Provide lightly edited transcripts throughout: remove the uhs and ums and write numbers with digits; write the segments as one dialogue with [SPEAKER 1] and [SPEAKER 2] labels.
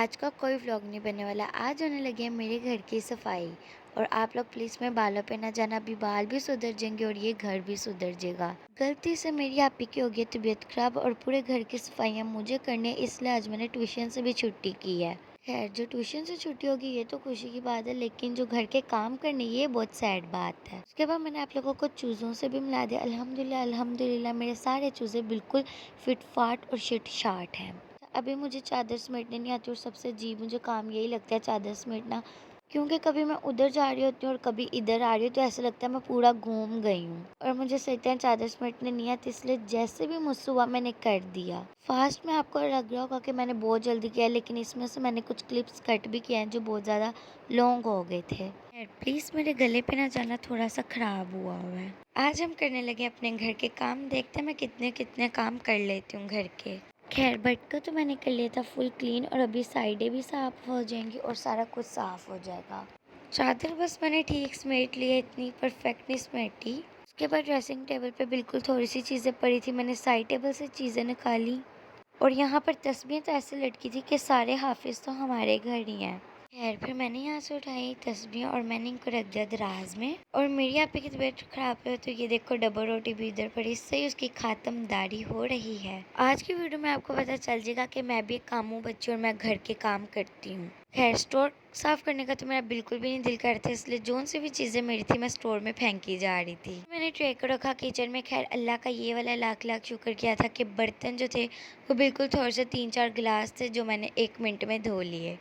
[SPEAKER 1] आज का कोई व्लॉग नहीं बनने वाला। आज होने लगी है मेरे घर की सफाई। और आप लोग प्लीज़ मेरे बालों पे ना जाना, अभी बाल भी सुधर जाएंगे और ये घर भी सुधर जाएगा। गलती से मेरी आपी की हो गई तबीयत खराब और पूरे घर की सफाइयाँ मुझे करनी है, इसलिए आज मैंने ट्यूशन से भी छुट्टी की है। खैर, जो ट्यूशन से छुट्टी होगी ये तो खुशी की बात है, लेकिन जो घर के काम करने ये बहुत सैड बात है। उसके बाद मैंने आप लोगों को चूज़ों से भी मिला दिया। अल्हम्दुलिल्लाह अल्हम्दुलिल्लाह मेरे सारे चूज़े बिल्कुल फिट फाट और शिट शाट हैं। अभी मुझे चादर समेटने नहीं आती और सबसे अजीब मुझे काम यही लगता है चादर समेटना, क्योंकि कभी मैं उधर जा रही होती हूँ और कभी इधर आ रही हूँ तो ऐसा लगता है मैं पूरा घूम गई हूँ। और मुझे सही तरह चादर समेटने नहीं आती, इसलिए जैसे भी मुझसे हुआ मैंने कर दिया। फास्ट में आपको लग रहा होगा कि मैंने बहुत जल्दी किया, लेकिन इसमें से मैंने कुछ क्लिप्स कट भी किए हैं जो बहुत ज़्यादा लॉन्ग हो गए थे। प्लीज़ मेरे गले पे ना जाना, थोड़ा सा ख़राब हुआ है। आज हम करने लगे अपने घर के काम। देखते हैं मैं कितने कितने काम कर लेती हूँ घर के। खैर, बेड का तो मैंने कर लिया था फुल क्लीन और अभी साइडें भी साफ़ हो जाएंगी और सारा कुछ साफ़ हो जाएगा। चादर बस मैंने ठीक समेट ली है, इतनी परफेक्ट नहीं समेटी। उसके बाद ड्रेसिंग टेबल पे बिल्कुल थोड़ी सी चीज़ें पड़ी थी, मैंने साइड टेबल से चीज़ें निकाली। और यहाँ पर तस्बीहें तो ऐसे लटकी थी कि सारे हाफिज़ तो हमारे घर ही हैं। खैर, फिर मैंने यहाँ से उठाई तस्बीहें और मैंने इनको रख दिया दराज में। और मेरी आपी की तबीयत खराब है तो ये देखो डबल रोटी भी इधर पड़ी, इससे ही उसकी खातमदारी हो रही है। आज की वीडियो में आपको पता चल जाएगा कि मैं भी एक कामों बच्ची और मैं घर के काम करती हूँ। खैर, स्टोर साफ करने का तो मेरा बिल्कुल भी नहीं दिल करता, इसलिए जोन सी भी चीज़ें मेरी थी मैं स्टोर में फेंकी जा रही थी। मैंने ट्रे को रखा किचन में। खैर, अल्लाह का ये वाला लाख लाख शुक्र किया था कि बर्तन जो थे वो बिल्कुल थोड़े से 3-4 गिलास थे जो मैंने 1 मिनट में धो लिए।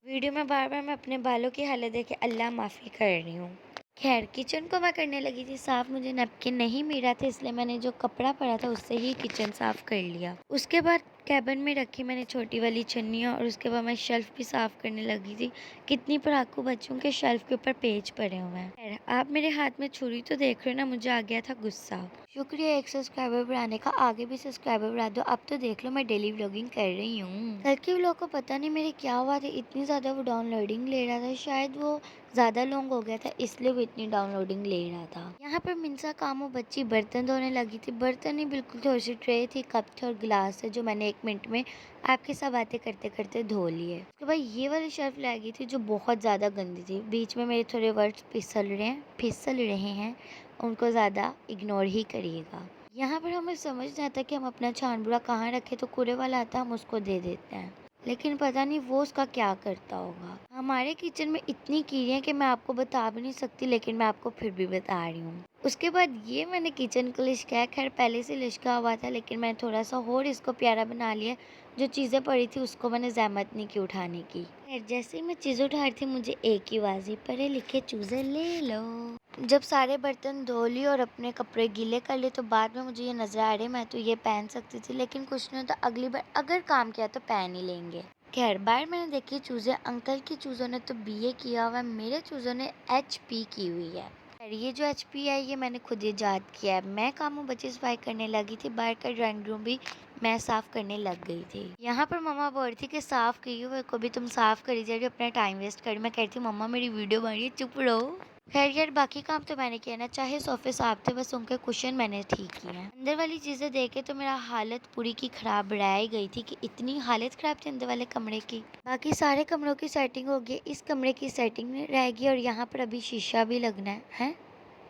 [SPEAKER 1] वीडियो में बार बार मैं अपने बालों की हालत देख के अल्लाह माफ़ी कर रही हूँ। खैर, किचन को मैं करने लगी थी साफ़, मुझे नैपकिन नहीं मिल रहा था, इसलिए मैंने जो कपड़ा पड़ा था उससे ही किचन साफ़ कर लिया। उसके बाद कैबिन में रखी मैंने छोटी वाली छन्नियाँ और उसके बाद मैं शेल्फ़ भी साफ़ करने लगी थी। कितनी पढ़ाकू बच्चों के शेल्फ़ के ऊपर पेज पड़े हुए हैं। खैर, आप मेरे हाथ में छुरी तो देख रहे हो ना, मुझे आ गया था गुस्सा। शुक्रिया 1 सब्सक्राइबर बढ़ाने का, आगे भी सब्सक्राइबर बढ़ा दो। अब तो देख लो मैं डेली व्लॉगिंग कर रही हूँ। कल के व्लॉग को पता नहीं मेरे क्या हुआ था, इतनी ज़्यादा वो डाउनलोडिंग ले रहा था, शायद वो ज़्यादा लॉन्ग हो गया था इसलिए वो इतनी डाउनलोडिंग ले रहा था। यहाँ पर मिनसा कामों बच्ची बर्तन धोने लगी थी। बर्तन ही बिल्कुल थोड़ी सी ट्रे थी, कप थे और गिलास थे जो मैंने 1 मिनट में आपके साथ बातें करते करते धो लिए। उसके बाद ये वाली शेल्फ लगी थी जो बहुत ज़्यादा गंदी थी। बीच में मेरे थोड़े वर्ड्स फिसल रहे हैं, उनको ज़्यादा इग्नोर ही करिएगा। यहाँ पर हमें समझ नहीं आता कि हम अपना छानबुरा कहाँ रखें, तो कूड़े वाला आता है हम उसको दे देते हैं, लेकिन पता नहीं वो उसका क्या करता होगा। हमारे किचन में इतनी कीड़े हैं कि मैं आपको बता भी नहीं सकती, लेकिन मैं आपको फिर भी बता रही हूँ। उसके बाद ये मैंने किचन को लिशका है। खैर, पहले से लिशका हुआ था, लेकिन मैंने थोड़ा सा और इसको प्यारा बना लिया। जो चीज़ें पड़ी थी उसको मैंने जहमत नहीं की उठाने की। खैर, जैसे ही मैं चीज़ें उठा रही थी मुझे एक ही आवाज़ आई, पढ़े लिखे चूज़े ले लो। जब सारे बर्तन धो लिए और अपने कपड़े गीले कर लिए तो बाद में मुझे ये नज़र आ रही मैं तो ये पहन सकती थी, लेकिन कुछ नहीं होता, अगली बार अगर काम किया तो पहन ही लेंगे। खैर, बाहर मैंने देखी चूज़े, अंकल की चूज़ों ने तो बीए किया हुआ है, मेरे चूज़ों ने एचपी की हुई है। खैर, ये जो एचपी है ये मैंने खुद ईजाद किया है। मैं कामों बच्चे सफाई करने लगी थी, बाहर का ड्राइंग रूम भी मैं साफ़ करने लग गई थी। यहाँ पर मम्मा बोल रही थी कि साफ़ की हुई को भी तुम साफ़ करी जा रही हो, अपना टाइम वेस्ट कर। मैं कहती मम्मा मेरी वीडियो बन रही है, चुप रहो। खैर यार, बाकी काम तो मैंने किया ना, चाहे सोफे साफ थे, बस उनके कुशन मैंने ठीक किए हैं। अंदर वाली चीज़ें देखे तो मेरा हालत पूरी की खराब रह गई थी कि इतनी हालत खराब थी अंदर वाले कमरे की। बाकी सारे कमरों की सेटिंग हो गई, इस कमरे की सेटिंग रह गई और यहाँ पर अभी शीशा भी लगना है,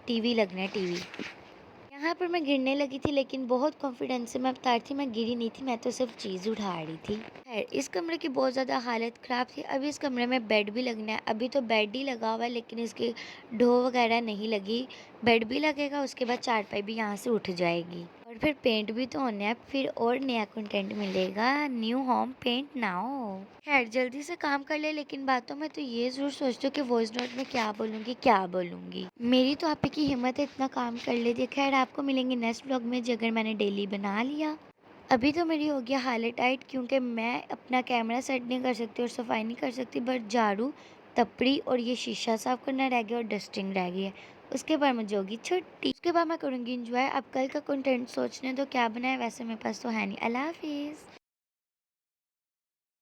[SPEAKER 1] टीवी लगना है, टीवी। यहाँ पर मैं गिरने लगी थी, लेकिन बहुत कॉन्फिडेंस से मैं बता रही थी मैं गिरी नहीं थी, मैं तो सिर्फ चीज़ उठा रही थी। खैर, इस कमरे की बहुत ज़्यादा हालत ख़राब थी। अभी इस कमरे में बेड भी लगना है। अभी तो बेड ही लगा हुआ है, लेकिन इसकी ढो वगैरह नहीं लगी। बेड भी लगेगा, उसके बाद चारपाई भी यहाँ से उठ जाएगी और फिर पेंट भी तो होना है, फिर और नया कंटेंट मिलेगा। New home paint now. खैर, जल्दी से काम कर ले, लेकिन बातों में तो ये ज़रूर सोचती हूँ कि वॉइस नोट में क्या बोलूँगी। मेरी तो आप ही की हिम्मत है इतना काम कर लेती है। खैर, आपको मिलेंगे नेक्स्ट व्लॉग में जो अगर मैंने डेली बना लिया। अभी तो मेरी हो गया हालत टाइट, क्योंकि मैं अपना कैमरा सेट नहीं कर सकती और सफाई नहीं कर सकती, बट झाड़ू, तपड़ी और ये शीशा साफ करना रह गया और डस्टिंग रह गई है। उसके बाद मुझे होगी छुट्टी, उसके बाद मैं करूँगी इंजॉय। अब कल का कंटेंट सोचने दो क्या बनाए, वैसे मेरे पास तो है नहीं। अल्लाह हाफिज़।